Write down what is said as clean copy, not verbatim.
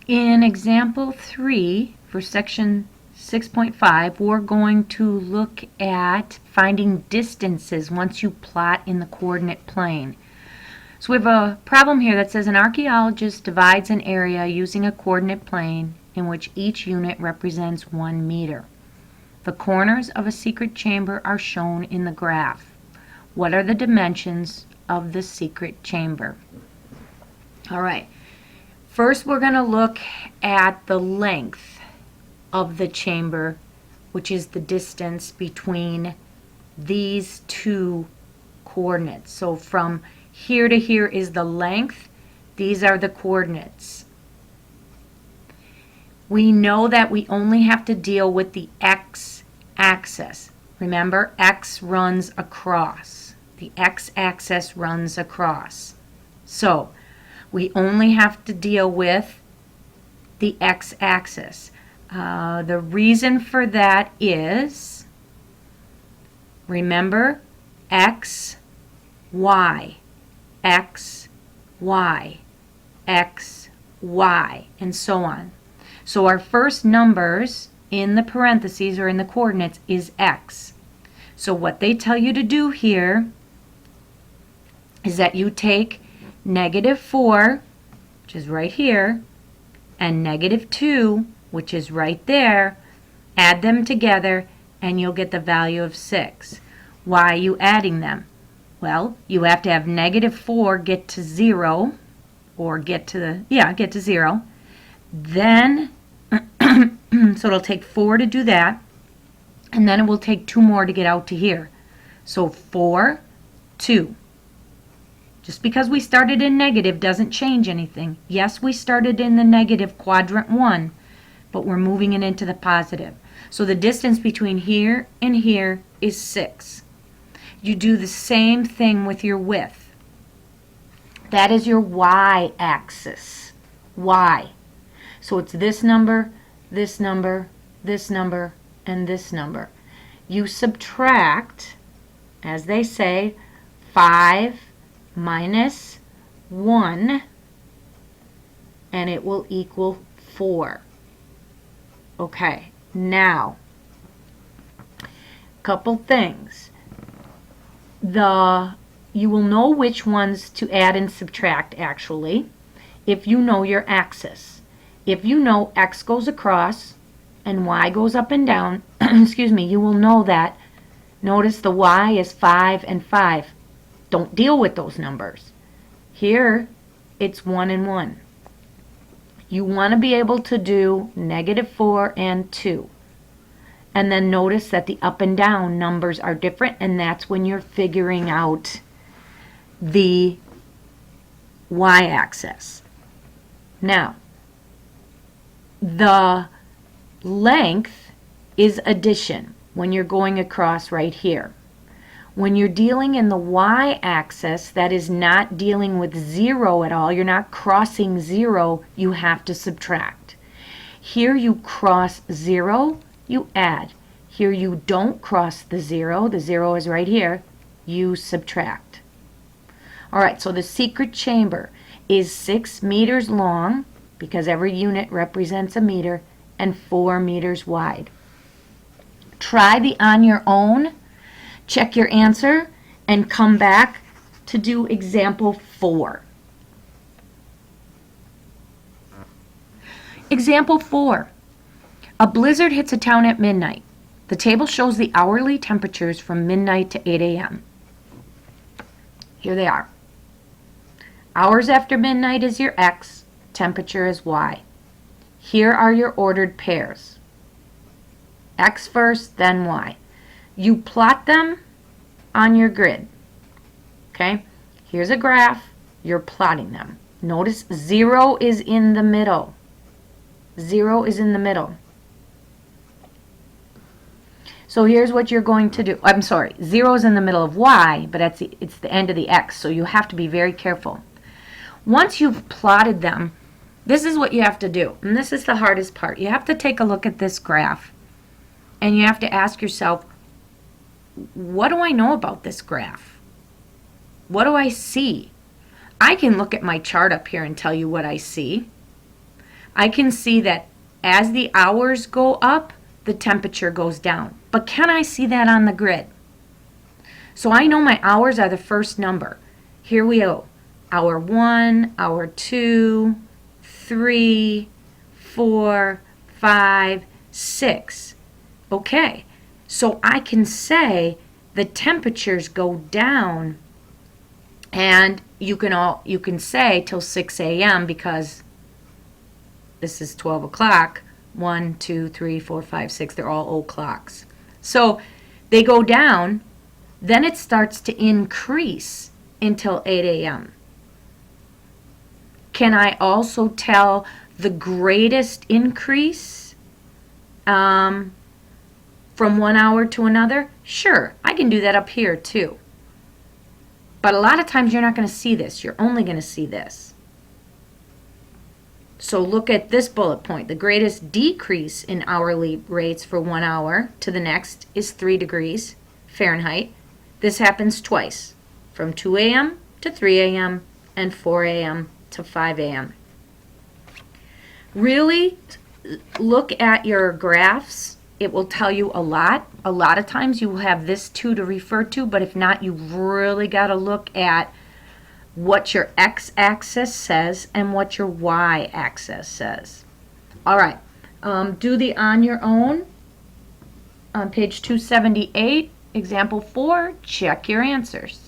In example 3 for section 6.5, we're going to look at finding distances once you plot in the coordinate plane. So we have a problem here that says an archaeologist divides an area using a coordinate plane in which each unit represents 1 meter. The corners of a secret chamber are shown in the graph. What are the dimensions of the secret chamber? All right. First, we're going to look at the length of the chamber, which is the distance between these two coordinates. So from here to here is the length. These are the coordinates. We know that we only have to deal with the x-axis. Remember, x runs across. The x-axis runs across. So we only have to deal with the x-axis. The reason for that is, remember, x, y, x, y, x, y, and so on. So our first numbers in the parentheses or in the coordinates is x. So what they tell you to do here is that you take -4, which is right here, and -2, which is right there, add them together, and you'll get the value of 6. Why are you adding them? Well, you have to have -4 get to 0, or get to 0. Then, so it'll take 4 to do that, and then it will take 2 more to get out to here. So 4, 2. Just because we started in negative doesn't change anything. Yes, we started in the negative quadrant 1, but we're moving it into the positive. So the distance between here and here is 6. You do the same thing with your width. That is your y-axis. Y. So it's this number, this number, this number, and this number. You subtract, as they say, 5 minus 1, and it will equal 4. Okay, now, couple things. You will know which ones to add and subtract, actually, if you know your axis. If you know x goes across and y goes up and down, excuse me, you will know that. Notice the y is 5 and 5. Don't deal with those numbers. Here, it's 1 and 1. You want to be able to do -4 and 2. And then notice that the up and down numbers are different, and that's when you're figuring out the y-axis. Now, the length is addition when you're going across right here. When you're dealing in the y-axis, that is not dealing with 0 at all. You're not crossing 0. You have to subtract. Here you cross 0, you add. Here you don't cross the 0. The 0 is right here. You subtract. All right, so the secret chamber is 6 meters long, because every unit represents a meter, and 4 meters wide. Try the on your own. Check your answer and come back to do example 4. Example 4. A blizzard hits a town at midnight. The table shows the hourly temperatures from midnight to 8 a.m. Here they are. Hours after midnight is your x, temperature is y. Here are your ordered pairs. X first, then y. You plot them on your grid. Okay? Here's a graph. You're plotting them. Notice 0 is in the middle. 0 is in the middle. So here's what you're going to do. I'm sorry, 0 is in the middle of y, but it's the end of the x, so you have to be very careful. Once you've plotted them, this is what you have to do, and this is the hardest part. You have to take a look at this graph, and you have to ask yourself, what do I know about this graph? What do I see? I can look at my chart up here and tell you what I see. I can see that as the hours go up, the temperature goes down. But can I see that on the grid? So I know my hours are the first number. Here we go. Hour 1, hour 2, 3, 4, 5, 6. Okay, so I can say the temperatures go down, and you can say till 6 a.m. because this is 12 o'clock. 1, 2, 3, 4, 5, 6. They're all o'clocks. So they go down, then it starts to increase until 8 a.m. Can I also tell the greatest increase from 1 hour to another? Sure, I can do that up here too. But a lot of times you're not going to see this. You're only going to see this. So look at this bullet point. The greatest decrease in hourly rates for 1 hour to the next is 3 degrees Fahrenheit. This happens twice, from 2 a.m. to 3 a.m. and 4 a.m. to 5 a.m. Really look at your graphs. It will tell you a lot. A lot of times you will have this too to refer to, but if not, you've really got to look at what your x-axis says and what your y-axis says. All right, do the on your own on page 278, example 4. Check your answers.